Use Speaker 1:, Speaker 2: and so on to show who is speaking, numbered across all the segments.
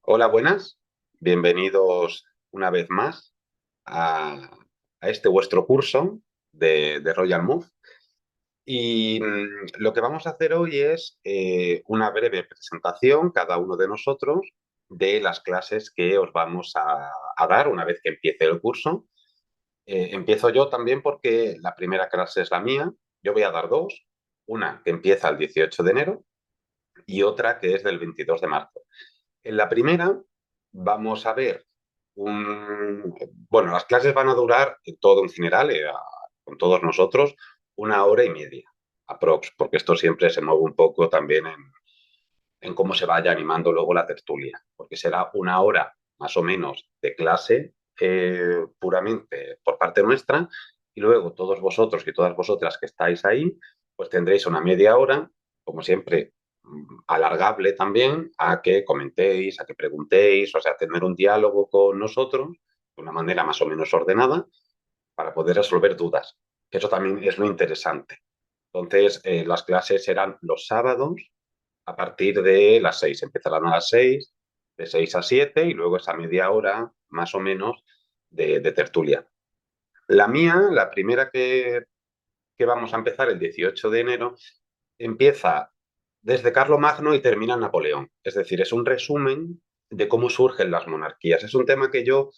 Speaker 1: Hola, buenas. Bienvenidos una vez más a, a este vuestro curso de Royal Move. Y lo que vamos a hacer hoy es una breve presentación, cada uno de nosotros, de las clases que os vamos a dar una vez que empiece el curso. Empiezo yo también porque la primera clase es la mía. Yo voy a dar dos, una que empieza el 18 de enero y otra que es del 22 de marzo. En la primera vamos a ver bueno, las clases van a durar todo en general, con todos nosotros, 1 hora y media, aprox, porque esto siempre se mueve un poco también en cómo se vaya animando luego la tertulia, porque será 1 hora más o menos de clase puramente por parte nuestra, y luego todos vosotros y todas vosotras que estáis ahí, pues tendréis una media hora, como siempre, alargable también a que comentéis, a que preguntéis, o sea, tener un diálogo con nosotros de una manera más o menos ordenada para poder resolver dudas. Eso también es lo interesante. Entonces, las clases serán los sábados a partir de las 6. Empezarán a las 6, de 6 a 7 y luego esa media hora más o menos de tertulia. La mía, la primera que vamos a empezar el 18 de enero, empieza desde Carlomagno y termina en Napoleón. Es decir, es un resumen de cómo surgen las monarquías. Es un tema que yo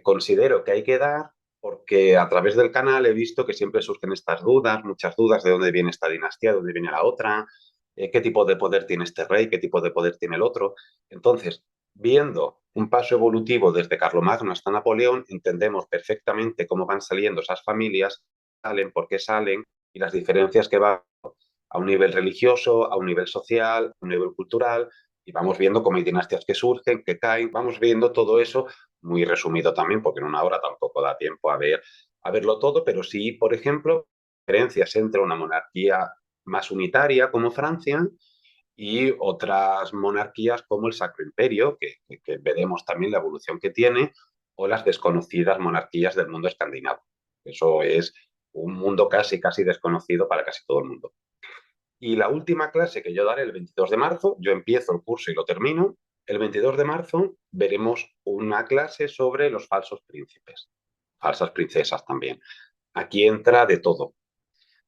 Speaker 1: considero que hay que dar porque a través del canal he visto que siempre surgen estas dudas, muchas dudas de dónde viene esta dinastía, de dónde viene la otra, qué tipo de poder tiene este rey, qué tipo de poder tiene el otro. Entonces, viendo un paso evolutivo desde Carlomagno hasta Napoleón, entendemos perfectamente cómo van saliendo esas familias, salen, por qué salen y las diferencias que van a un nivel religioso, a un nivel social, a un nivel cultural, y vamos viendo cómo hay dinastías que surgen, que caen, vamos viendo todo eso muy resumido también, porque en 1 hora tampoco da tiempo a verlo todo, pero sí, por ejemplo, diferencias entre una monarquía más unitaria como Francia y otras monarquías como el Sacro Imperio, que veremos también la evolución que tiene, o las desconocidas monarquías del mundo escandinavo. Eso es un mundo casi, casi desconocido para casi todo el mundo. Y la última clase que yo daré el 22 de marzo, yo empiezo el curso y lo termino, el 22 de marzo veremos una clase sobre los falsos príncipes, falsas princesas también. Aquí entra de todo,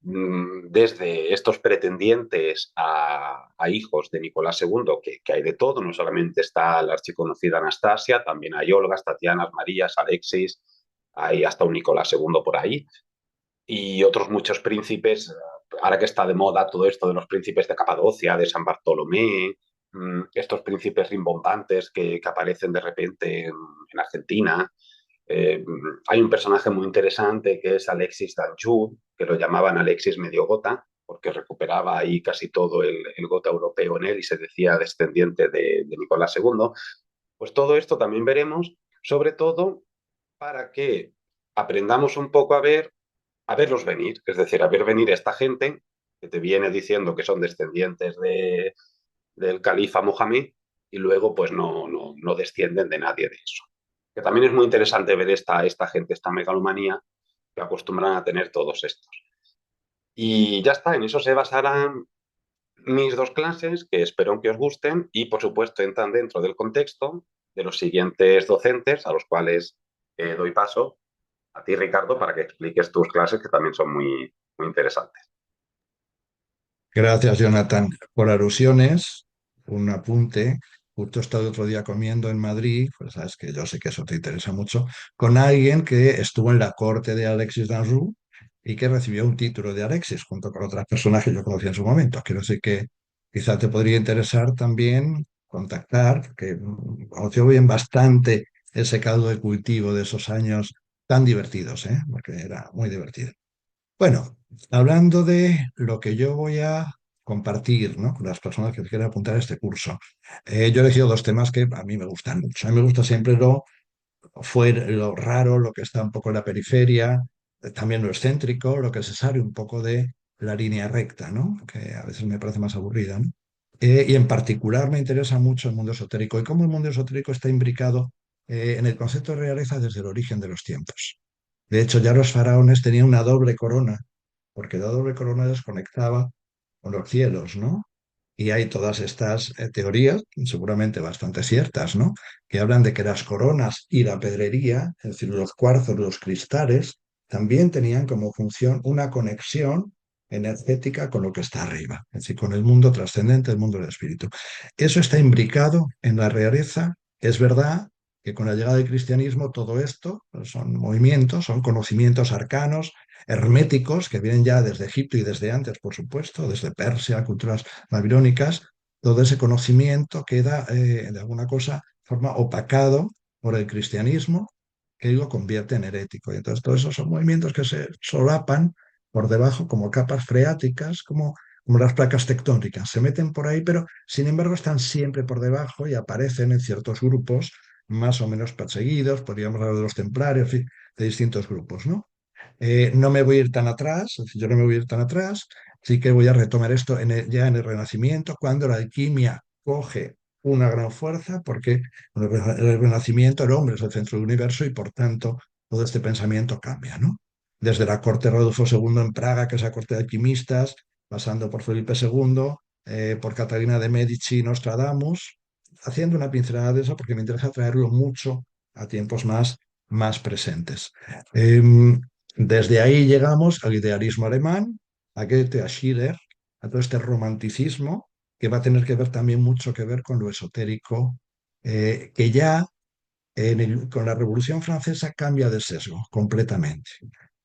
Speaker 1: desde estos pretendientes a hijos de Nicolás II, que hay de todo, no solamente está la archiconocida Anastasia, también hay Olgas, Tatianas, Marías, Alexis, hay hasta un Nicolás II por ahí, y otros muchos príncipes, ahora que está de moda todo esto de los príncipes de Capadocia, de San Bartolomé, estos príncipes rimbombantes que aparecen de repente en Argentina. Hay un personaje muy interesante que es Alexis d'Anjou, que lo llamaban Alexis medio gota, porque recuperaba ahí casi todo el gota europeo en él y se decía descendiente de Nicolás II. Pues todo esto también veremos, sobre todo para que aprendamos un poco a verlos venir, es decir, a ver venir esta gente que te viene diciendo que son descendientes del califa Mohamed y luego pues no descienden de nadie de eso. Que también es muy interesante ver esta gente, esta megalomanía que acostumbran a tener todos estos. Y ya está, en eso se basarán mis dos clases, que espero que os gusten y por supuesto entran dentro del contexto de los siguientes docentes a los cuales doy paso a ti, Ricardo, para que expliques tus clases que también son muy, muy interesantes.
Speaker 2: Gracias, Jonathan. Por alusiones, un apunte. Justo he estado otro día comiendo en Madrid, pues sabes que yo sé que eso te interesa mucho, con alguien que estuvo en la corte de Alexis d'Anjou y que recibió un título de Alexis junto con otras personas que yo conocí en su momento. Quiero decir que quizá te podría interesar también contactar, porque conoció bien bastante ese caldo de cultivo de esos años tan divertidos, ¿eh? Porque era muy divertido. Bueno, hablando de lo que yo voy a compartir, ¿no?, con las personas que quieran apuntar a este curso, yo he elegido dos temas que a mí me gustan mucho. A mí me gusta siempre fue lo raro, lo que está un poco en la periferia, también lo excéntrico, lo que se sale un poco de la línea recta, ¿no? Que a veces me parece más aburrida, ¿no? Y en particular me interesa mucho el mundo esotérico y cómo el mundo esotérico está imbricado en el concepto de realeza desde el origen de los tiempos. De hecho, ya los faraones tenían una doble corona, porque la doble corona les conectaba con los cielos, ¿no? Y hay todas estas teorías, seguramente bastante ciertas, ¿no? Que hablan de que las coronas y la pedrería, es decir, los cuarzos, los cristales, también tenían como función una conexión energética con lo que está arriba, es decir, con el mundo trascendente, el mundo del espíritu. Eso está imbricado en la realeza. Es verdad que con la llegada del cristianismo todo esto pues, son movimientos, son conocimientos arcanos, herméticos, que vienen ya desde Egipto y desde antes, por supuesto, desde Persia, culturas babilónicas. Todo ese conocimiento queda de alguna cosa, forma opacado por el cristianismo, que lo convierte en herético. Y entonces todos esos son movimientos que se solapan por debajo como capas freáticas, como las placas tectónicas. Se meten por ahí, pero sin embargo están siempre por debajo y aparecen en ciertos grupos más o menos perseguidos, podríamos hablar de los templarios, en fin, de distintos grupos, ¿no? No me voy a ir tan atrás, es decir, yo no me voy a ir tan atrás, sí que voy a retomar esto ya en el Renacimiento, cuando la alquimia coge una gran fuerza, porque en el Renacimiento el hombre es el centro del universo y por tanto todo este pensamiento cambia, ¿no? Desde la corte de Rodolfo II en Praga, que es la corte de alquimistas, pasando por Felipe II, por Catalina de Medici y Nostradamus, haciendo una pincelada de eso porque me interesa traerlo mucho a tiempos más presentes. Em, Desde ahí llegamos al idealismo alemán, a Goethe, a Schiller, a todo este romanticismo que va a tener que ver también mucho que ver con lo esotérico, que ya con la Revolución Francesa cambia de sesgo completamente.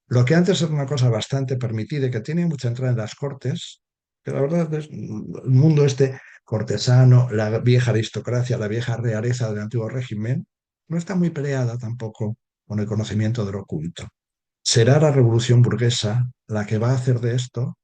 Speaker 2: Lo que antes era una cosa bastante permitida y que tiene mucha entrada en las cortes, que la verdad es el mundo este cortesano, la vieja aristocracia, la vieja realeza del antiguo régimen, no está muy peleada tampoco con el conocimiento de lo oculto. Será la revolución burguesa la que va a hacer de esto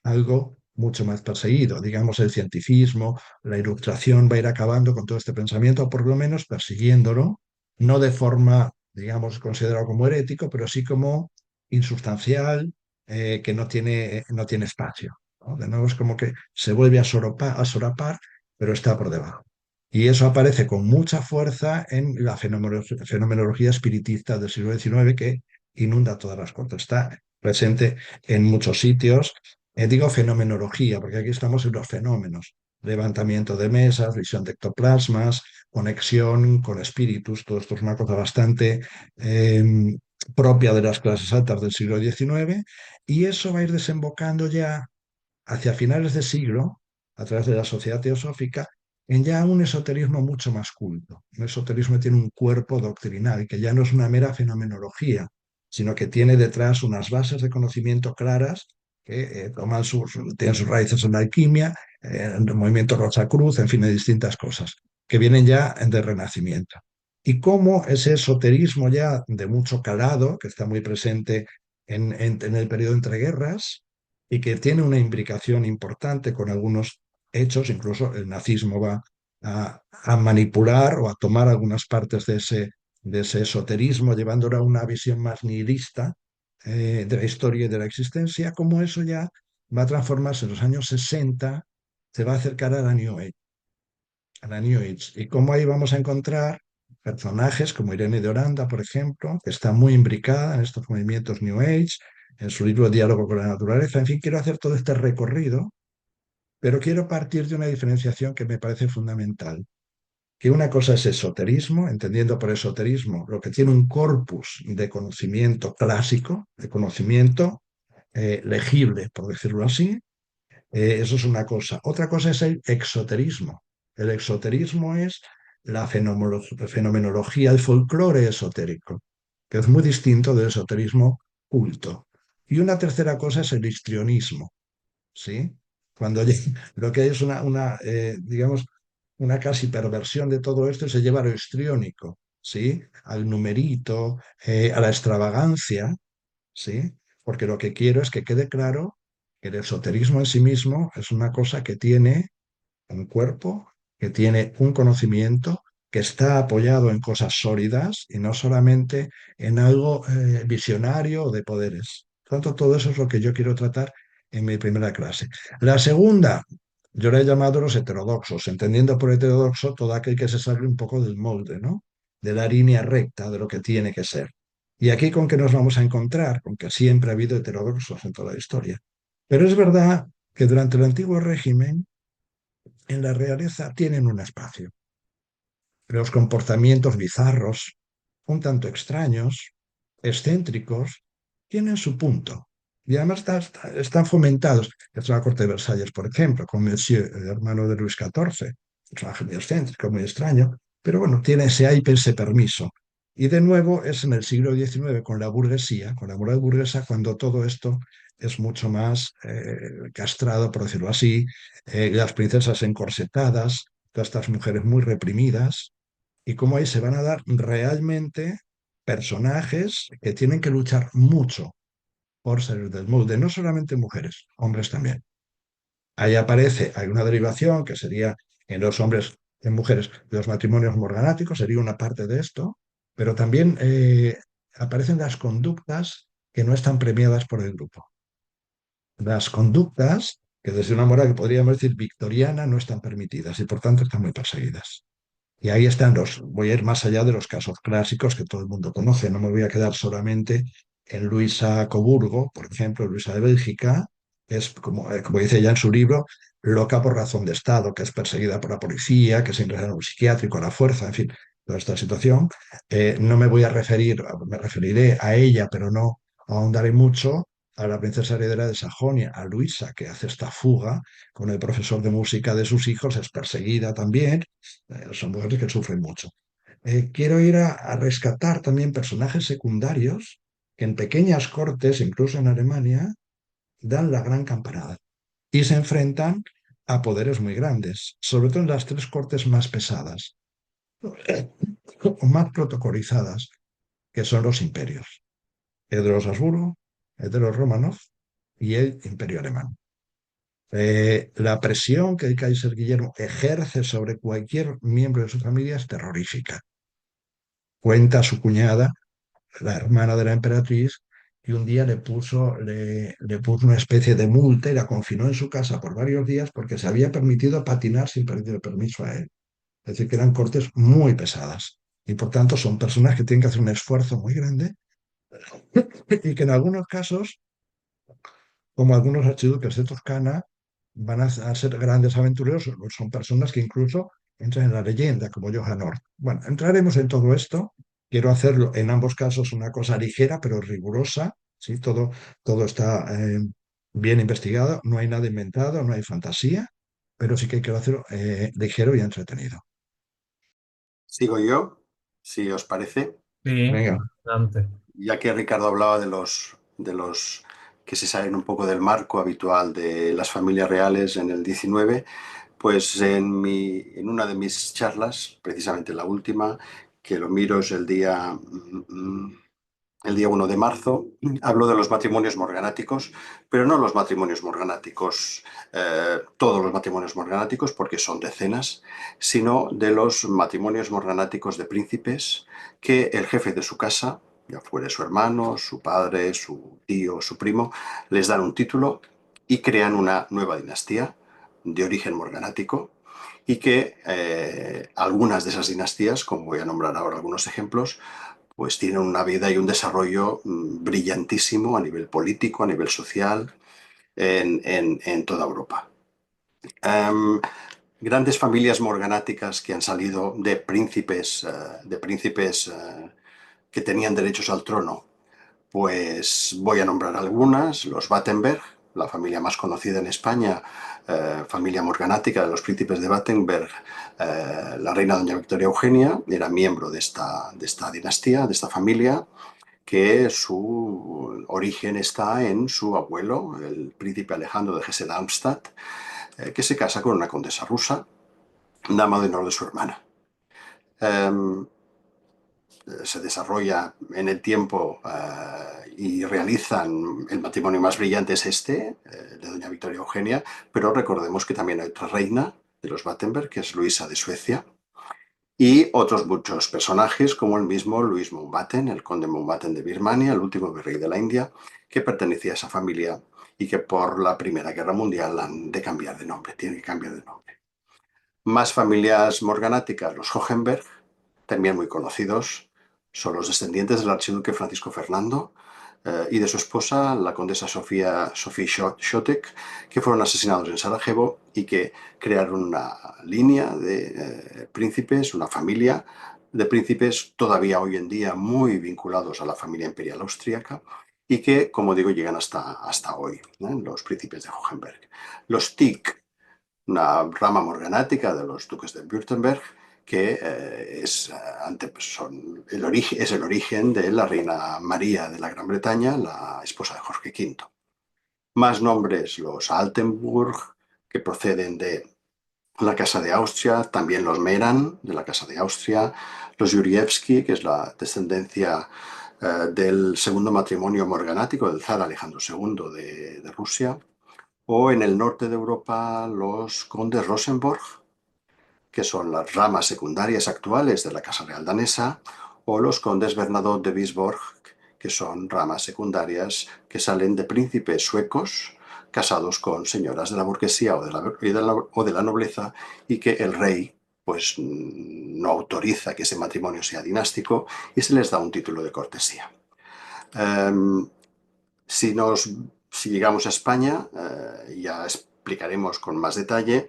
Speaker 2: algo mucho más perseguido. Digamos, el cientificismo, la ilustración va a ir acabando con todo este pensamiento, o por lo menos persiguiéndolo, no de forma, digamos, considerado como herético, pero sí como insustancial, que no tiene espacio, ¿no? De nuevo es como que se vuelve a solapar, pero está por debajo. Y eso aparece con mucha fuerza en la fenomenología espiritista del siglo XIX que inunda todas las cortes. Está presente en muchos sitios. Digo fenomenología, porque aquí estamos en los fenómenos. Levantamiento de mesas, visión de ectoplasmas, conexión con espíritus. Todo esto es una cosa bastante eh, propia de las clases altas del siglo XIX. Y eso va a ir desembocando ya hacia finales de siglo, a través de la sociedad teosófica, en ya un esoterismo mucho más culto. Un esoterismo que tiene un cuerpo doctrinal, que ya no es una mera fenomenología, sino que tiene detrás unas bases de conocimiento claras que tienen sus raíces en la alquimia, en el movimiento Rosacruz, en fin, de distintas cosas, que vienen ya del Renacimiento. Y cómo ese esoterismo ya de mucho calado, que está muy presente en el periodo entre guerras, y que tiene una imbricación importante con algunos hechos, incluso el nazismo va a manipular o a tomar algunas partes de ese esoterismo, llevándolo a una visión más nihilista de la historia y de la existencia, como eso ya va a transformarse en los años 60, se va a acercar a la New Age. Y cómo ahí vamos a encontrar personajes como Irene de Oranda, por ejemplo, que está muy imbricada en estos movimientos New Age, en su libro Diálogo con la Naturaleza. En fin, quiero hacer todo este recorrido, pero quiero partir de una diferenciación que me parece fundamental, que una cosa es esoterismo, entendiendo por esoterismo lo que tiene un corpus de conocimiento clásico, de conocimiento legible, por decirlo así. Eso es una cosa. Otra cosa es el exoterismo. El exoterismo es la fenomenología, el folclore esotérico, que es muy distinto del esoterismo culto. Y una tercera cosa es el histrionismo, ¿sí? Cuando lo que hay es digamos, una casi perversión de todo esto y se lleva a lo histriónico, ¿sí? Al numerito, a la extravagancia, ¿sí? Porque lo que quiero es que quede claro que el esoterismo en sí mismo es una cosa que tiene un cuerpo, que tiene un conocimiento que está apoyado en cosas sólidas y no solamente en algo visionario o de poderes. Por tanto, todo eso es lo que yo quiero tratar en mi primera clase. La segunda, yo le he llamado los heterodoxos, entendiendo por heterodoxo todo aquel que se sale un poco del molde, ¿no? De la línea recta de lo que tiene que ser. ¿Y aquí con qué nos vamos a encontrar? Con que siempre ha habido heterodoxos en toda la historia. Pero es verdad que durante el antiguo régimen, en la realeza tienen un espacio. Los comportamientos bizarros, un tanto extraños, excéntricos, tienen su punto. Y además están fomentados. Es la corte de Versalles, por ejemplo, con Monsieur, el hermano de Luis XIV. Un personaje muy excéntrico, muy extraño, pero bueno, tiene ese aipe, ese permiso. Y de nuevo es en el siglo XIX con la burguesía, con la moral burguesa, cuando todo esto es mucho más castrado, por decirlo así, las princesas encorsetadas, todas estas mujeres muy reprimidas, y cómo ahí se van a dar realmente personajes que tienen que luchar mucho por salir del molde, no solamente mujeres, hombres también. Ahí aparece, hay una derivación que sería en los hombres, en mujeres, los matrimonios morganáticos, sería una parte de esto, pero también aparecen las conductas que no están premiadas por el grupo. Las conductas que desde una moral que podríamos decir victoriana no están permitidas y por tanto están muy perseguidas. Y ahí están voy a ir más allá de los casos clásicos que todo el mundo conoce, no me voy a quedar solamente en Luisa Coburgo, por ejemplo, Luisa de Bélgica, que es, como dice ella en su libro, loca por razón de Estado, que es perseguida por la policía, que se ingresa en un psiquiátrico a la fuerza, en fin, toda esta situación. No me voy a referir, me referiré a ella, pero no ahondaré mucho a la princesa heredera de Sajonia, a Luisa, que hace esta fuga con el profesor de música de sus hijos, es perseguida también, son mujeres que sufren mucho. Quiero ir a rescatar también personajes secundarios que en pequeñas cortes, incluso en Alemania, dan la gran campanada y se enfrentan a poderes muy grandes, sobre todo en las tres cortes más pesadas o más protocolizadas, que son los imperios, el de los Habsburgo, el de los Romanov y el Imperio Alemán. La presión que el Kaiser Guillermo ejerce sobre cualquier miembro de su familia es terrorífica. Cuenta a su cuñada, la hermana de la emperatriz, y un día le puso una especie de multa y la confinó en su casa por varios días porque se había permitido patinar sin pedir permiso a él. Es decir, que eran cortes muy pesadas. Y por tanto son personas que tienen que hacer un esfuerzo muy grande y que en algunos casos, como algunos archiduques de Toscana, van a ser grandes aventureros, son personas que incluso entran en la leyenda, como Johan Ort. Bueno, entraremos en todo esto. Quiero hacerlo en ambos casos una cosa ligera, pero rigurosa. ¿Sí? Todo está bien investigado, no hay nada inventado, no hay fantasía, pero sí que quiero hacerlo ligero y entretenido.
Speaker 3: Sigo yo, si os parece.
Speaker 4: Sí,
Speaker 2: Venga,
Speaker 4: adelante.
Speaker 3: Ya que Ricardo hablaba de los que se salen un poco del marco habitual de las familias reales en el 19, pues en una de mis charlas, precisamente la última, que lo miro es el día 1 de marzo, hablo de los matrimonios morganáticos, pero no los matrimonios morganáticos, todos los matrimonios morganáticos, porque son decenas, sino de los matrimonios morganáticos de príncipes que el jefe de su casa, ya fuere su hermano, su padre, su tío, su primo, les dan un título y crean una nueva dinastía de origen morganático y que algunas de esas dinastías, como voy a nombrar ahora algunos ejemplos, pues tienen una vida y un desarrollo brillantísimo a nivel político, a nivel social, en toda Europa. Um, Grandes familias morganáticas que han salido de príncipes que tenían derechos al trono. Pues voy a nombrar algunas: los Battenberg, la familia más conocida en España, familia morganática de los príncipes de Battenberg. La reina doña Victoria Eugenia era miembro de esta dinastía, de esta familia, que su origen está en su abuelo, el príncipe Alejandro de Hesse-Darmstadt, que se casa con una condesa rusa, dama de honor de su hermana. Um, Se desarrolla en el tiempo y realizan el matrimonio más brillante es de doña Victoria Eugenia, pero recordemos que también hay otra reina de los Battenberg, que es Luisa de Suecia, y otros muchos personajes como el mismo Luis Mountbatten, el conde Mountbatten de Birmania, el último virrey de la India, que pertenecía a esa familia y que por la Primera Guerra Mundial han de cambiar de nombre, tiene que cambiar de nombre. Más familias morganáticas, los Hohenberg, también muy conocidos, son los descendientes del archiduque Francisco Fernando y de su esposa, la condesa Sofía Šotek, que fueron asesinados en Sarajevo y que crearon una línea de príncipes, una familia de príncipes todavía hoy en día muy vinculados a la familia imperial austríaca y que, como digo, llegan hasta hoy, los príncipes de Hohenberg. Los Tick, una rama morganática de los duques de Württemberg, que es el origen de la reina María de la Gran Bretaña, la esposa de Jorge V. Más nombres, los Altenburg, que proceden de la Casa de Austria, también los Meran, de la Casa de Austria, los Yurievsky, que es la descendencia del segundo matrimonio morganático del zar Alejandro II de Rusia, o en el norte de Europa los condes Rosenborg, que son las ramas secundarias actuales de la Casa Real danesa, o los condes Bernadotte de Wisborg, que son ramas secundarias que salen de príncipes suecos casados con señoras de la burguesía o de la nobleza y que el rey pues no autoriza que ese matrimonio sea dinástico y se les da un título de cortesía. Um, si, si llegamos a España, ya explicaremos con más detalle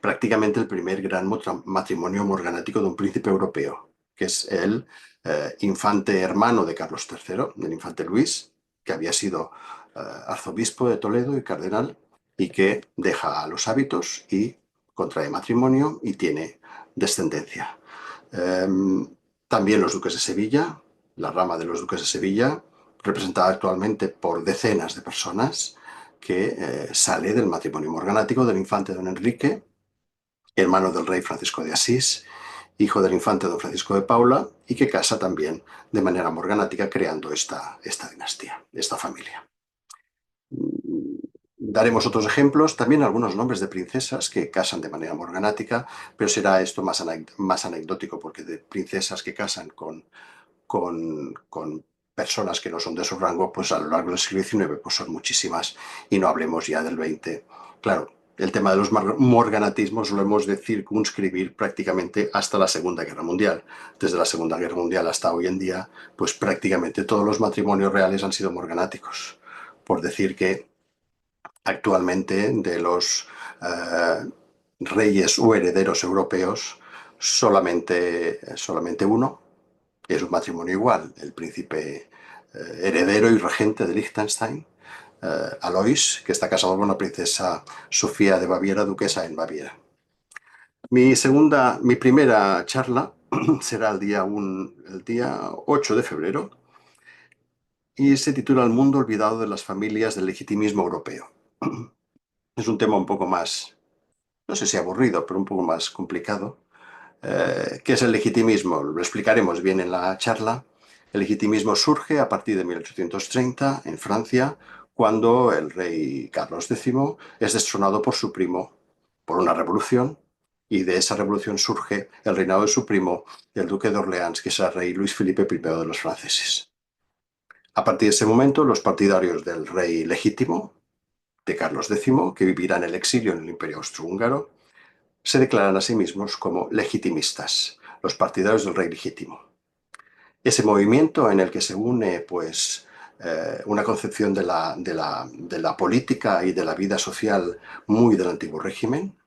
Speaker 3: prácticamente el primer gran matrimonio morganático de un príncipe europeo, que es el infante hermano de Carlos III, del infante Luis, que había sido arzobispo de Toledo y cardenal, y que deja los hábitos y contrae matrimonio y tiene descendencia. También los duques de Sevilla, la rama de los duques de Sevilla, representada actualmente por decenas de personas, que sale del matrimonio morganático del infante don Enrique, hermano del rey Francisco de Asís, hijo del infante don Francisco de Paula, y que casa también de manera morganática creando esta dinastía, esta familia. Daremos otros ejemplos, también algunos nombres de princesas que casan de manera morganática, pero será esto más anecdótico porque de princesas que casan con personas que no son de su rango, pues a lo largo del siglo XIX pues son muchísimas y no hablemos ya del XX. Claro, el tema de los morganatismos lo hemos de circunscribir prácticamente hasta la Segunda Guerra Mundial. Desde la Segunda Guerra Mundial hasta hoy en día, pues prácticamente todos los matrimonios reales han sido morganáticos. Por decir que actualmente de los reyes o herederos europeos, solamente uno es un matrimonio igual, el príncipe heredero y regente de Liechtenstein, Alois, que está casado con la princesa Sofía de Baviera, duquesa en Baviera. Mi primera charla será el día 8 de febrero y se titula El mundo olvidado de las familias del legitimismo europeo. Es un tema un poco más, no sé si aburrido, pero un poco más complicado. ¿Qué es el legitimismo? Lo explicaremos bien en la charla. El legitimismo surge a partir de 1830 en Francia, cuando el rey Carlos X es destronado por su primo por una revolución, y de esa revolución surge el reinado de su primo, el duque de Orleans, que es el rey Luis Felipe I de los franceses. A partir de ese momento, los partidarios del rey legítimo, de Carlos X, que vivirá en el exilio en el Imperio Austrohúngaro, se declaran a sí mismos como legitimistas, los partidarios del rey legítimo. Ese movimiento en el que se une pues, una concepción de la política y de la vida social muy del antiguo régimen,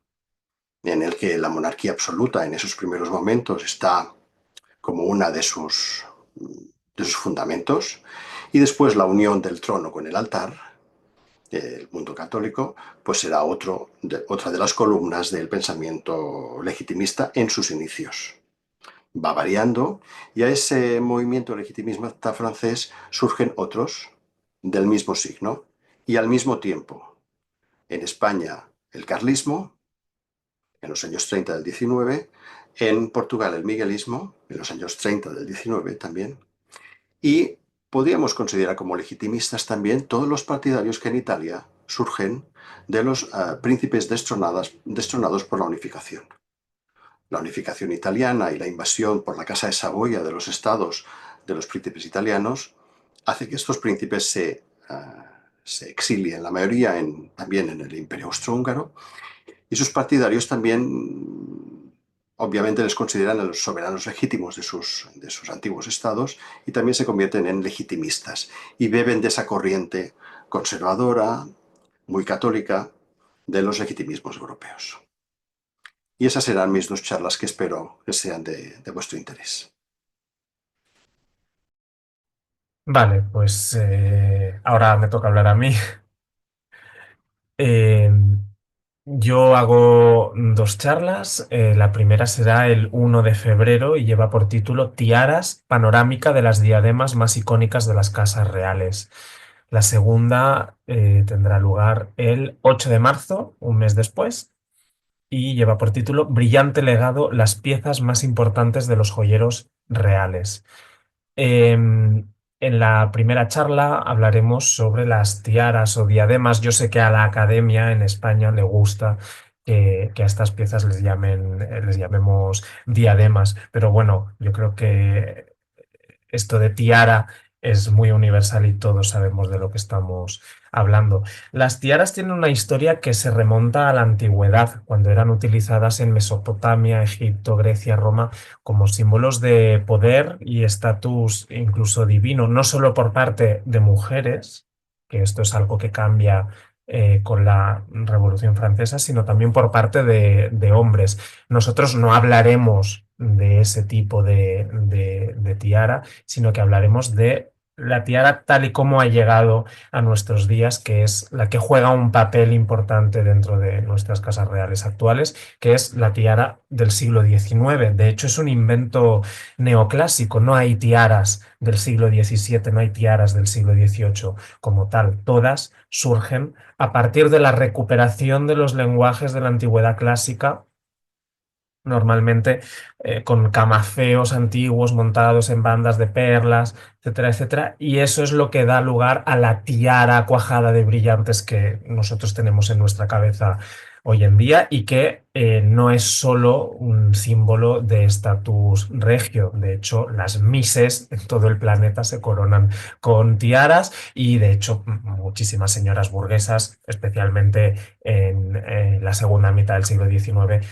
Speaker 3: en el que la monarquía absoluta en esos primeros momentos está como una de sus fundamentos, y después la unión del trono con el altar, el mundo católico, pues será otra de las columnas del pensamiento legitimista en sus inicios. Va variando y a ese movimiento legitimista francés surgen otros del mismo signo y al mismo tiempo. En España el carlismo, en los años 30 del 19, en Portugal el miguelismo, en los años 30 del 19 también, y podríamos considerar como legitimistas también todos los partidarios que en Italia surgen de los príncipes destronados por la unificación. la unificación italiana y la invasión por la Casa de Saboya de los estados de los príncipes italianos, hace que estos príncipes se exilien, la mayoría también en el Imperio Austrohúngaro, y sus partidarios también, obviamente, les consideran a los soberanos legítimos de sus antiguos estados y también se convierten en legitimistas y beben de esa corriente conservadora, muy católica, de los legitimismos europeos. Y esas serán mis dos charlas que espero que sean de vuestro interés.
Speaker 4: Vale, pues ahora me toca hablar a mí. Eh, yo hago dos charlas. La primera será el 1 de febrero y lleva por título Tiaras, panorámica de las diademas más icónicas de las casas reales. La segunda tendrá lugar el 8 de marzo, un mes después, y lleva por título Brillante legado, las piezas más importantes de los joyeros reales. En la primera charla hablaremos sobre las tiaras o diademas. Yo sé que a la academia en España le gusta que a estas piezas les llamemos diademas, pero bueno, yo creo que esto de tiara es muy universal y todos sabemos de lo que estamos hablando. Las tiaras tienen una historia que se remonta a la antigüedad, cuando eran utilizadas en Mesopotamia, Egipto, Grecia, Roma, como símbolos de poder y estatus incluso divino, no solo por parte de mujeres, que esto es algo que cambia con la Revolución Francesa, sino también por parte de hombres. Nosotros no hablaremos de ese tipo de tiara, sino que hablaremos de la tiara tal y como ha llegado a nuestros días, que es la que juega un papel importante dentro de nuestras casas reales actuales, que es la tiara del siglo XIX. De hecho, es un invento neoclásico. No hay tiaras del siglo XVII, no hay tiaras del siglo XVIII como tal. Todas surgen a partir de la recuperación de los lenguajes de la antigüedad clásica, normalmente con camafeos antiguos montados en bandas de perlas, etcétera, etcétera. Y eso es lo que da lugar a la tiara cuajada de brillantes que nosotros tenemos en nuestra cabeza hoy en día y que no es solo un símbolo de estatus regio. De hecho, las mises en todo el planeta se coronan con tiaras y de hecho muchísimas señoras burguesas, especialmente en la segunda mitad del siglo XIX,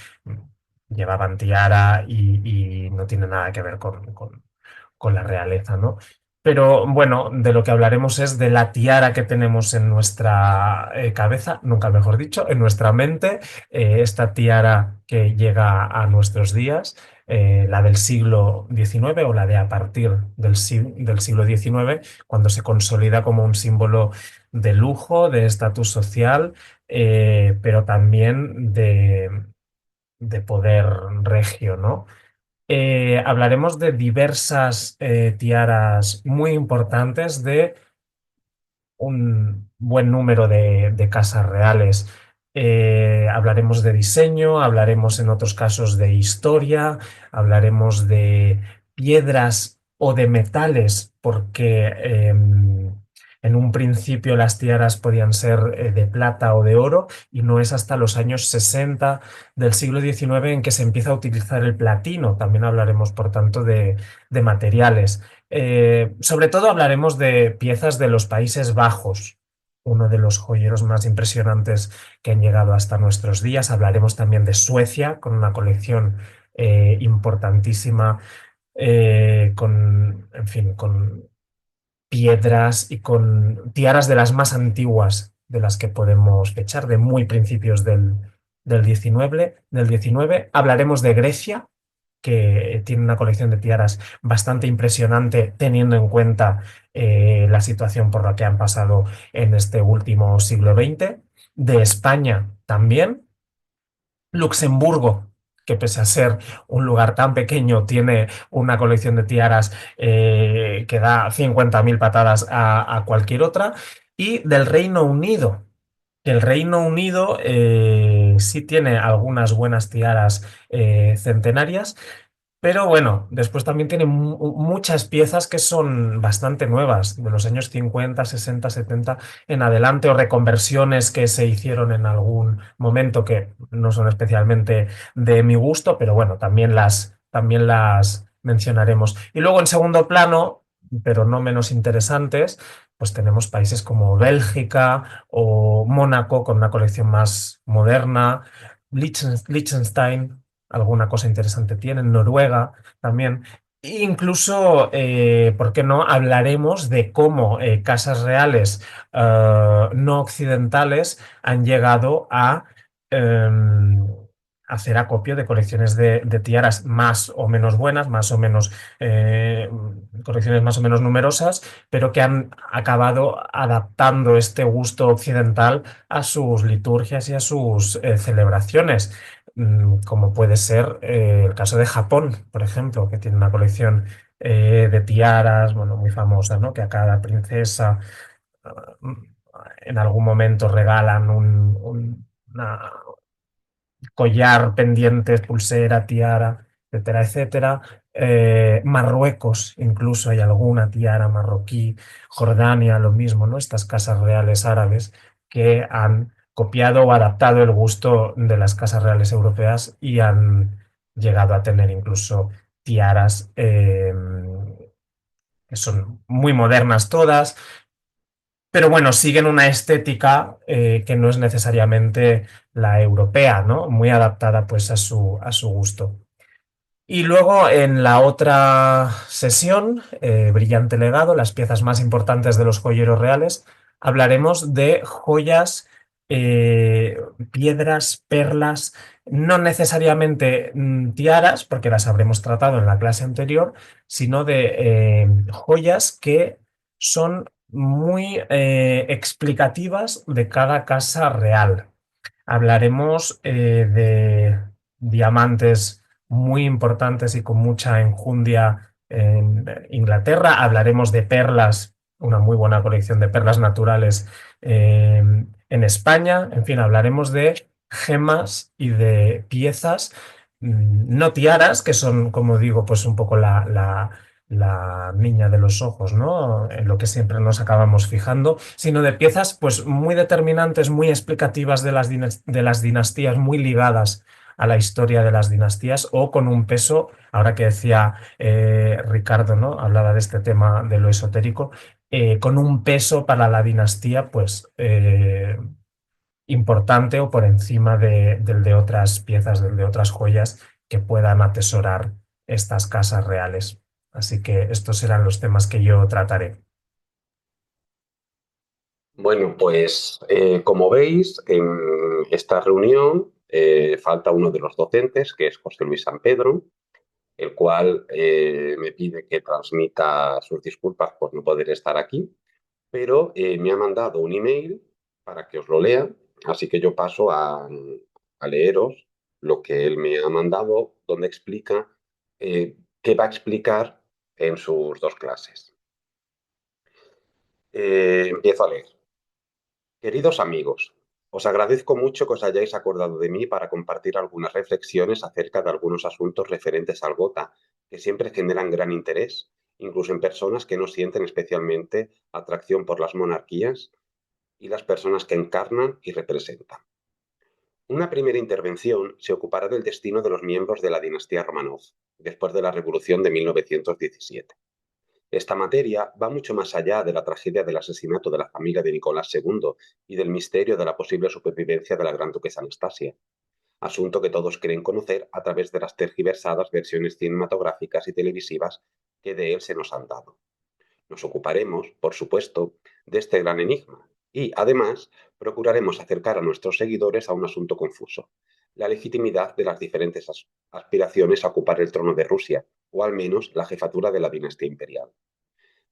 Speaker 4: llevaban tiara y no tiene nada que ver con la realeza, ¿no? Pero bueno, de lo que hablaremos es de la tiara que tenemos en nuestra cabeza, nunca mejor dicho, en nuestra mente, esta tiara que llega a nuestros días, la del siglo XIX o la de a partir del siglo XIX, cuando se consolida como un símbolo de lujo, de estatus social, pero también de poder regio, ¿no? Hablaremos de diversas tiaras muy importantes de un buen número de casas reales. Hablaremos de diseño, hablaremos en otros casos de historia, hablaremos de piedras o de metales, porque en un principio las tiaras podían ser de plata o de oro, y no es hasta los años 60 del siglo XIX en que se empieza a utilizar el platino. También hablaremos, por tanto, de materiales. Sobre todo hablaremos de piezas de los Países Bajos, uno de los joyeros más impresionantes que han llegado hasta nuestros días. Hablaremos también de Suecia, con una colección importantísima, en fin, con piedras y con tiaras de las más antiguas de las que podemos fechar, de muy principios del 19. Hablaremos de Grecia, que tiene una colección de tiaras bastante impresionante, teniendo en cuenta la situación por la que han pasado en este último siglo XX. De España también. Luxemburgo, que pese a ser un lugar tan pequeño, tiene una colección de tiaras que da 50.000 patadas a cualquier otra. Y del Reino Unido. El Reino Unido sí tiene algunas buenas tiaras centenarias, Pero bueno, después también tiene muchas piezas que son bastante nuevas, de los años 50, 60, 70 en adelante, o reconversiones que se hicieron en algún momento que no son especialmente de mi gusto, pero bueno, también las mencionaremos. Y luego en segundo plano, pero no menos interesantes, pues tenemos países como Bélgica o Mónaco con una colección más moderna, Liechtenstein, alguna cosa interesante tienen, Noruega también. Incluso, ¿por qué no? Hablaremos de cómo casas reales no occidentales han llegado a hacer acopio de colecciones de tiaras más o menos buenas, más o menos colecciones más o menos numerosas, pero que han acabado adaptando este gusto occidental a sus liturgias y a sus celebraciones, como puede ser el caso de Japón, por ejemplo, que tiene una colección de tiaras, bueno, muy famosa, ¿no? Que a cada princesa en algún momento regalan una collar, pendientes, pulsera, tiara, etcétera, etcétera. Marruecos, incluso hay alguna tiara marroquí, Jordania, lo mismo, ¿no? Estas casas reales árabes que han copiado o adaptado el gusto de las casas reales europeas y han llegado a tener incluso tiaras que son muy modernas todas, pero bueno, siguen una estética que no es necesariamente la europea, ¿no? Muy adaptada pues a su gusto. Y luego en la otra sesión, Brillante Legado, las piezas más importantes de los joyeros reales, hablaremos de joyas, eh, piedras, perlas, no necesariamente tiaras, porque las habremos tratado en la clase anterior, sino de joyas que son muy explicativas de cada casa real. Hablaremos de diamantes muy importantes y con mucha enjundia en Inglaterra. Hablaremos de perlas, una muy buena colección de perlas naturales en España. En fin, hablaremos de gemas y de piezas, no tiaras, que son, como digo, pues un poco la niña de los ojos, ¿no? En lo que siempre nos acabamos fijando, sino de piezas pues muy determinantes, muy explicativas de las dinastías, muy ligadas a la historia de las dinastías o con un peso, ahora que decía Ricardo, ¿no? Hablaba de este tema de lo esotérico, con un peso para la dinastía, pues importante o por encima del de otras piezas, del de otras joyas que puedan atesorar estas casas reales. Así que estos serán los temas que yo trataré.
Speaker 1: Bueno, pues como veis, en esta reunión falta uno de los docentes, que es José Luis San Pedro, el cual me pide que transmita sus disculpas por no poder estar aquí, pero me ha mandado un email para que os lo lea, así que yo paso a leeros lo que él me ha mandado, donde explica qué va a explicar en sus dos clases. Empiezo a leer. Queridos amigos, os agradezco mucho que os hayáis acordado de mí para compartir algunas reflexiones acerca de algunos asuntos referentes al Gotha que siempre generan gran interés, incluso en personas que no sienten especialmente atracción por las monarquías y las personas que encarnan y representan. Una primera intervención se ocupará del destino de los miembros de la dinastía Romanov, después de la Revolución de 1917. Esta materia va mucho más allá de la tragedia del asesinato de la familia de Nicolás II y del misterio de la posible supervivencia de la gran duquesa Anastasia, asunto que todos creen conocer a través de las tergiversadas versiones cinematográficas y televisivas que de él se nos han dado. Nos ocuparemos, por supuesto, de este gran enigma y, además, procuraremos acercar a nuestros seguidores a un asunto confuso: la legitimidad de las diferentes aspiraciones a ocupar el trono de Rusia, o al menos la jefatura de la dinastía imperial.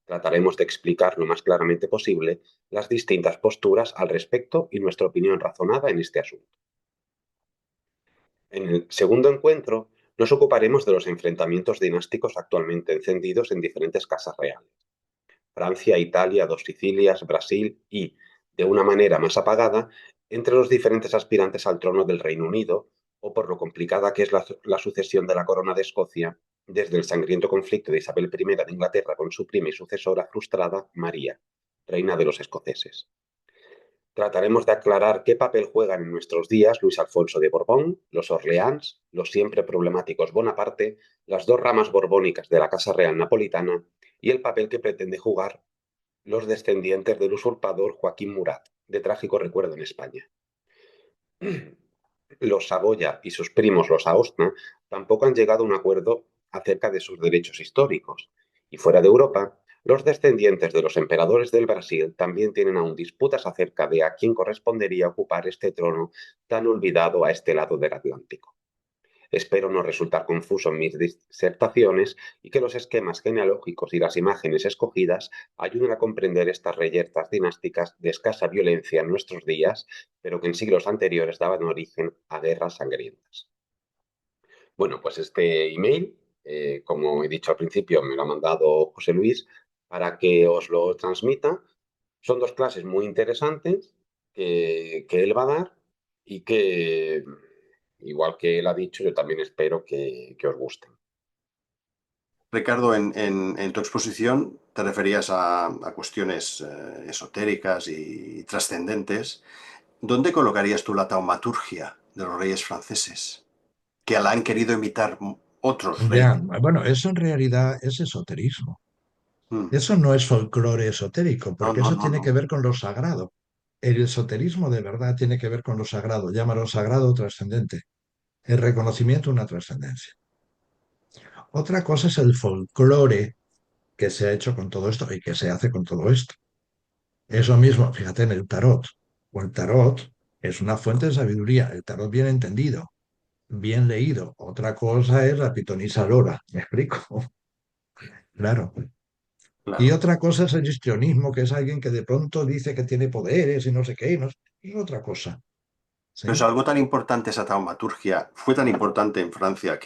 Speaker 1: Trataremos de explicar lo más claramente posible las distintas posturas al respecto y nuestra opinión razonada en este asunto. En el segundo encuentro, nos ocuparemos de los enfrentamientos dinásticos actualmente encendidos en diferentes casas reales: Francia, Italia, dos Sicilias, Brasil y, de una manera más apagada, entre los diferentes aspirantes al trono del Reino Unido, o por lo complicada que es la sucesión de la corona de Escocia desde el sangriento conflicto de Isabel I de Inglaterra con su prima y sucesora frustrada, María, reina de los escoceses. Trataremos de aclarar qué papel juegan en nuestros días Luis Alfonso de Borbón, los Orleans, los siempre problemáticos Bonaparte, las dos ramas borbónicas de la Casa Real napolitana y el papel que pretende jugar los descendientes del usurpador Joaquín Murat, de trágico recuerdo en España. Los Saboya y sus primos los Aostna tampoco han llegado a un acuerdo acerca de sus derechos históricos, y fuera de Europa, los descendientes de los emperadores del Brasil también tienen aún disputas acerca de a quién correspondería ocupar este trono tan olvidado a este lado del Atlántico. Espero no resultar confuso en mis disertaciones y que los esquemas genealógicos y las imágenes escogidas ayuden a comprender estas reyertas dinásticas de escasa violencia en nuestros días, pero que en siglos anteriores daban origen a guerras sangrientas. Bueno, pues este email, como he dicho al principio, me lo ha mandado José Luis para que os lo transmita. Son dos clases muy interesantes que él va a dar y que, igual que él ha dicho, yo también espero que os gusten.
Speaker 3: Ricardo, en tu exposición te referías a cuestiones esotéricas y trascendentes. ¿Dónde colocarías tú la taumaturgia de los reyes franceses? Que la han querido imitar otros
Speaker 2: Ya,
Speaker 3: reyes.
Speaker 2: bueno, eso en realidad es esoterismo.
Speaker 3: Mm.
Speaker 2: Eso no es folclore esotérico,
Speaker 3: No,
Speaker 2: porque
Speaker 3: no,
Speaker 2: eso
Speaker 3: no,
Speaker 2: tiene que
Speaker 3: no.
Speaker 2: ver con lo sagrado. El esoterismo de verdad tiene que ver con lo sagrado, llámalo sagrado o trascendente, el reconocimiento de una trascendencia. Otra cosa es el folclore que se ha hecho con todo esto y que se hace con todo esto. Eso mismo, fíjate en el tarot. O el tarot es una fuente de sabiduría, el tarot bien entendido, bien leído. Otra cosa es la pitonisa lora, ¿me explico? Claro. Y
Speaker 3: Claro.
Speaker 2: otra cosa es el histrionismo, que es alguien que de pronto dice que tiene poderes y no sé qué, y no, es otra cosa.
Speaker 3: Pero es
Speaker 2: ¿Sí?
Speaker 3: algo tan importante, esa taumaturgia, fue tan importante en Francia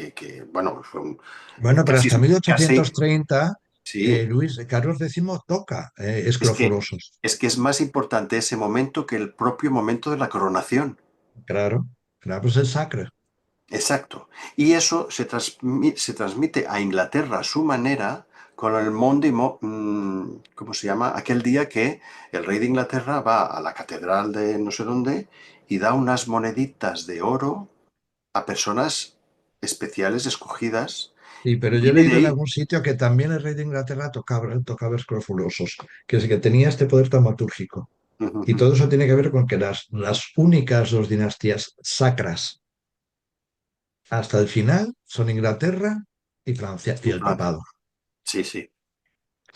Speaker 3: bueno, fue
Speaker 2: Bueno, pero
Speaker 3: casi,
Speaker 2: hasta
Speaker 3: casi,
Speaker 2: 1830
Speaker 3: sí,
Speaker 2: Carlos X toca
Speaker 3: es que,
Speaker 2: escrofolosos.
Speaker 3: es que es más importante ese momento que el propio momento de la coronación.
Speaker 2: Claro, claro, pues es sacro.
Speaker 3: Exacto. Y eso se transmite a Inglaterra a su manera con el ¿cómo se llama? Aquel día que el rey de Inglaterra va a la catedral de no sé dónde y da unas moneditas de oro a personas especiales escogidas.
Speaker 2: Sí, pero
Speaker 3: Y
Speaker 2: yo he
Speaker 3: viene de
Speaker 2: leído en
Speaker 3: ahí.
Speaker 2: algún sitio que también el rey de Inglaterra tocaba escrofulosos, que es que tenía este poder taumatúrgico. Y todo eso tiene que ver con que las únicas dos dinastías sacras hasta el final son Inglaterra y Francia y
Speaker 3: En
Speaker 2: el
Speaker 3: Francia.
Speaker 2: papado.
Speaker 3: Sí, sí.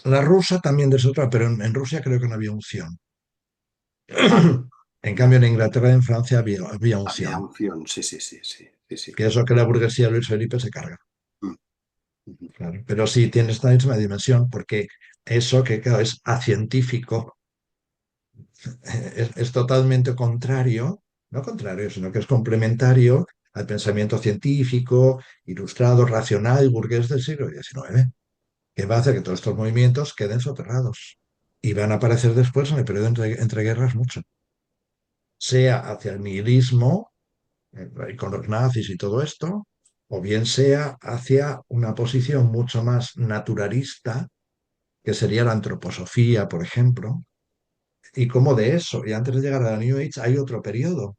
Speaker 2: La rusa también es otra, pero en Rusia creo que no había unción.
Speaker 3: Ah,
Speaker 2: En
Speaker 3: ya.
Speaker 2: cambio, en Inglaterra y en Francia había
Speaker 3: Había
Speaker 2: unción,
Speaker 3: unción. Sí, sí, sí, sí, sí, sí.
Speaker 2: que es lo que la burguesía de Luis Felipe se carga.
Speaker 3: Mm, ujú.
Speaker 2: Claro. Pero sí, tiene esta misma dimensión, porque eso que claro, es acientífico, es totalmente contrario, no contrario, sino que es complementario al pensamiento científico, ilustrado, racional y burgués del siglo XIX, que va a hacer que todos estos movimientos queden soterrados y van a aparecer después en el periodo entre guerras mucho, sea hacia el nihilismo, con los nazis y todo esto, o bien sea hacia una posición mucho más naturalista, que sería la antroposofía, por ejemplo, y como de eso, y antes de llegar a la New Age, hay otro periodo,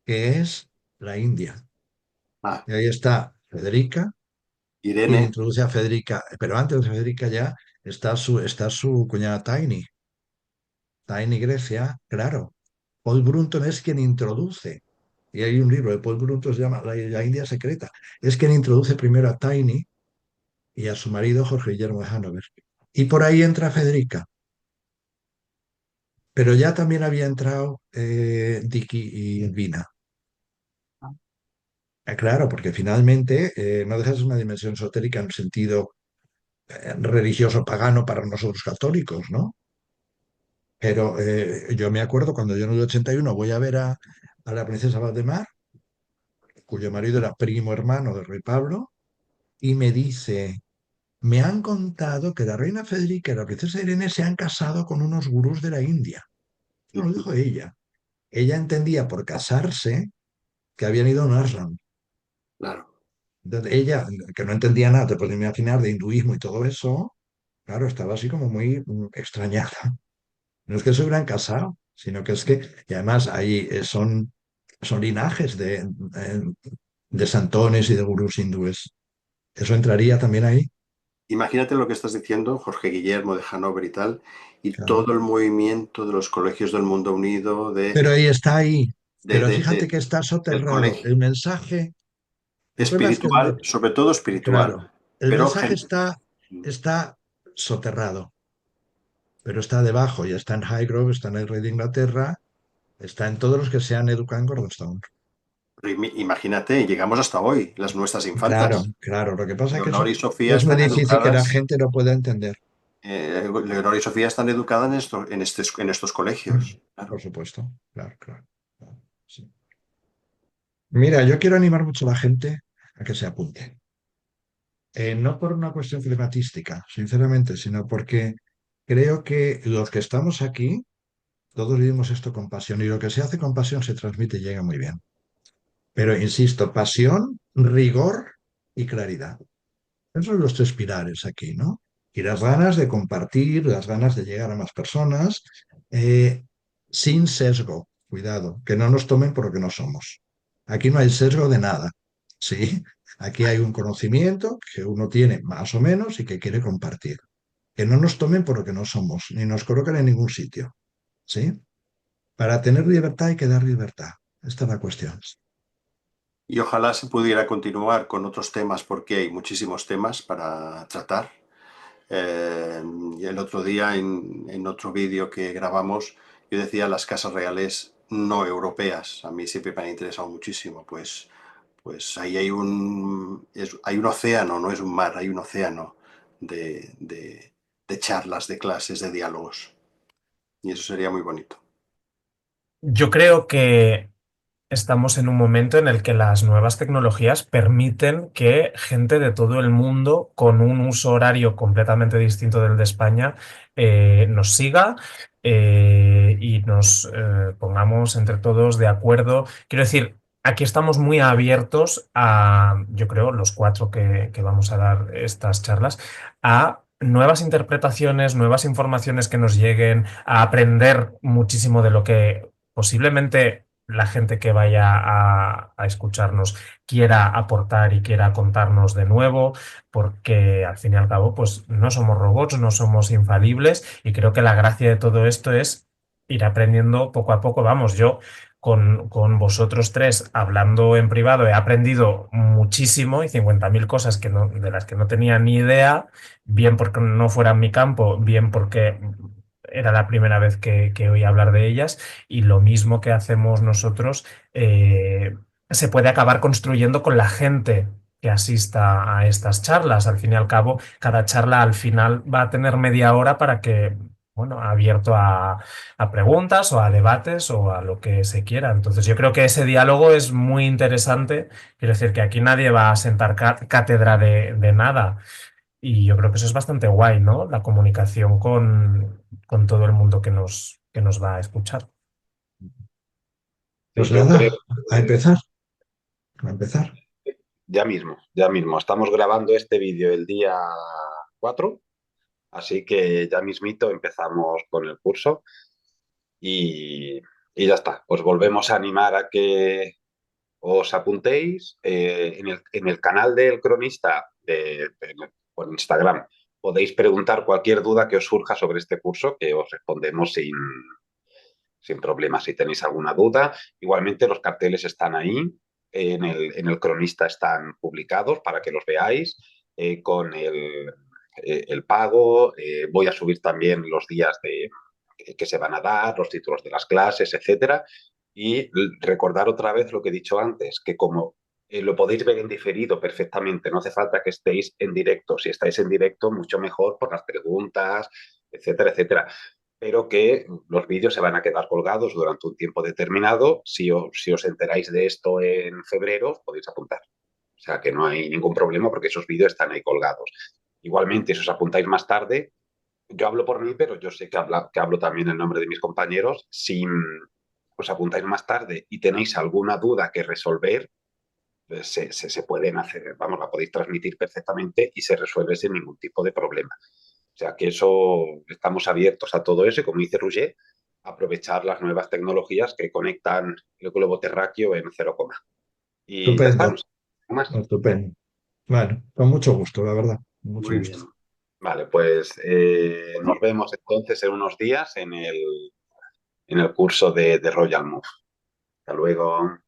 Speaker 2: que es la India.
Speaker 3: Ah,
Speaker 2: Y ahí está Federica, quien
Speaker 3: Irene.
Speaker 2: introduce a Federica, pero antes de Federica ya está su cuñada Tiny. Tiny Grecia, claro. Paul Brunton es quien introduce, y hay un libro de Paul Brunton que se llama La India Secreta, es quien introduce primero a Tiny y a su marido Jorge Guillermo de Hanover. Y por ahí entra Federica, pero ya también había entrado Dicky y Vina. Claro, porque finalmente no dejas una dimensión esotérica en sentido religioso pagano para nosotros católicos, ¿no? Pero yo me acuerdo cuando yo en el 81 voy a ver a la princesa Valdemar, cuyo marido era primo hermano del rey Pablo, y me dice, me han contado que la reina Federica y la princesa Irene se han casado con unos gurús de la India. No lo dijo ella. Ella entendía por casarse que habían ido a un ashram.
Speaker 3: Claro.
Speaker 2: ella, que no entendía nada, te puedes imaginar, de hinduismo y todo eso, claro, estaba así como muy extrañada. No es que se hubieran casado, sino que es que, y además ahí son linajes de santones y de gurús hindúes. Eso entraría también ahí,
Speaker 3: Imagínate lo que estás diciendo, Jorge Guillermo de Hannover y tal, y
Speaker 2: claro.
Speaker 3: todo el movimiento de los colegios del mundo unido,
Speaker 2: Pero ahí está ahí.
Speaker 3: de-
Speaker 2: Pero
Speaker 3: de-
Speaker 2: fíjate
Speaker 3: de-
Speaker 2: que está
Speaker 3: del
Speaker 2: soterrado.
Speaker 3: colegio
Speaker 2: El mensaje, ¿te acuerdas que
Speaker 3: espiritual, sobre todo espiritual,
Speaker 2: claro, el
Speaker 3: pero
Speaker 2: mensaje está soterrado, pero está debajo, ya está en Highgrove, está en el Rey de Inglaterra, está en todos los que se han educado en Gordonstown.
Speaker 3: imagínate, llegamos hasta hoy, las nuestras
Speaker 2: Claro,
Speaker 3: infantas.
Speaker 2: claro. Lo que pasa es que
Speaker 3: Leonor
Speaker 2: eso
Speaker 3: y Sofía
Speaker 2: es muy
Speaker 3: están
Speaker 2: difícil que la
Speaker 3: educadas,
Speaker 2: gente lo pueda entender.
Speaker 3: Leonor y Sofía están educadas en estos colegios.
Speaker 2: Por
Speaker 3: Claro.
Speaker 2: supuesto, claro, claro. Claro, sí. Mira, yo quiero animar mucho a la gente a que se apunte. No por una cuestión climatística, sinceramente, sino porque creo que los que estamos aquí, todos vivimos esto con pasión y lo que se hace con pasión se transmite y llega muy bien. Pero insisto, pasión, rigor y claridad. Esos son los tres pilares aquí, ¿no? Y las ganas de compartir, las ganas de llegar a más personas, eh, sin sesgo. Cuidado, que no nos tomen por lo que no somos. Aquí no hay sesgo de nada, ¿sí? Aquí hay un conocimiento que uno tiene más o menos y que quiere compartir. Que no nos tomen por lo que no somos, ni nos coloquen en ningún sitio, ¿sí? Para tener libertad hay que dar libertad. Esta es la cuestión.
Speaker 3: Y ojalá se pudiera continuar con otros temas, porque hay muchísimos temas para tratar. Y el otro día, en otro vídeo que grabamos, yo decía las casas reales no europeas. A mí siempre me han interesado muchísimo. Pues ahí hay un océano, no es un mar, hay un océano de charlas, de clases, de diálogos. Y eso sería muy bonito.
Speaker 4: Yo creo que estamos en un momento en el que las nuevas tecnologías permiten que gente de todo el mundo, con un uso horario completamente distinto del de España, nos siga y nos pongamos entre todos de acuerdo. Quiero decir, aquí estamos muy abiertos a, yo creo, los cuatro que vamos a dar estas charlas, a nuevas interpretaciones, nuevas informaciones que nos lleguen, a aprender muchísimo de lo que posiblemente la gente que vaya a escucharnos quiera aportar y quiera contarnos de nuevo, porque al fin y al cabo, pues no somos robots, no somos infalibles y creo que la gracia de todo esto es ir aprendiendo poco a poco. Vamos, yo con vosotros tres hablando en privado he aprendido muchísimo y 50.000 cosas de las que no tenía ni idea, bien porque no fuera mi campo, bien porque era la primera vez que oí hablar de ellas y lo mismo que hacemos nosotros se puede acabar construyendo con la gente que asista a estas charlas. Al fin y al cabo, cada charla al final va a tener media hora para que, bueno, abierto a preguntas o a debates o a lo que se quiera. Entonces, yo creo que ese diálogo es muy interesante. Quiero decir que aquí nadie va a sentar cátedra de nada. Y yo creo que eso es bastante guay, ¿no? La comunicación con todo el mundo que nos va a escuchar.
Speaker 1: Sí,
Speaker 2: Pues
Speaker 1: yo creo
Speaker 2: nada, a empezar, a empezar.
Speaker 1: que ya mismo, ya mismo. Estamos grabando este vídeo el día 4, así que ya mismito empezamos con el curso y, y ya está. Os volvemos a animar a que os apuntéis en el canal del cronista por Instagram. Podéis preguntar cualquier duda que os surja sobre este curso, que os respondemos sin problema si tenéis alguna duda. Igualmente los carteles están ahí, en el cronista están publicados para que los veáis con el pago. Voy a subir también los días que se van a dar, los títulos de las clases, etcétera. Y recordar otra vez lo que he dicho antes, que como lo podéis ver en diferido perfectamente, no hace falta que estéis en directo. Si estáis en directo, mucho mejor por las preguntas, etcétera, etcétera, pero que los vídeos se van a quedar colgados durante un tiempo determinado. Si os enteráis de esto en febrero, podéis apuntar. O sea que no hay ningún problema porque esos vídeos están ahí colgados. Igualmente, si os apuntáis más tarde, yo hablo por mí, pero yo sé que hablo también en nombre de mis compañeros. Si os apuntáis más tarde y tenéis alguna duda que resolver, se pueden hacer, vamos, la podéis transmitir perfectamente y se resuelve sin ningún tipo de problema. O sea que eso, estamos abiertos a todo eso y, como dice Roger, aprovechar las nuevas tecnologías que conectan el globo terráqueo en 0, y ya está,
Speaker 2: Estupendo,
Speaker 1: no sé más.
Speaker 2: estupendo. Bueno, con mucho gusto, la verdad, con mucho
Speaker 1: Muy
Speaker 2: gusto.
Speaker 1: bien. Vale, pues nos vemos entonces en unos días en el curso de Royal Move. Hasta luego.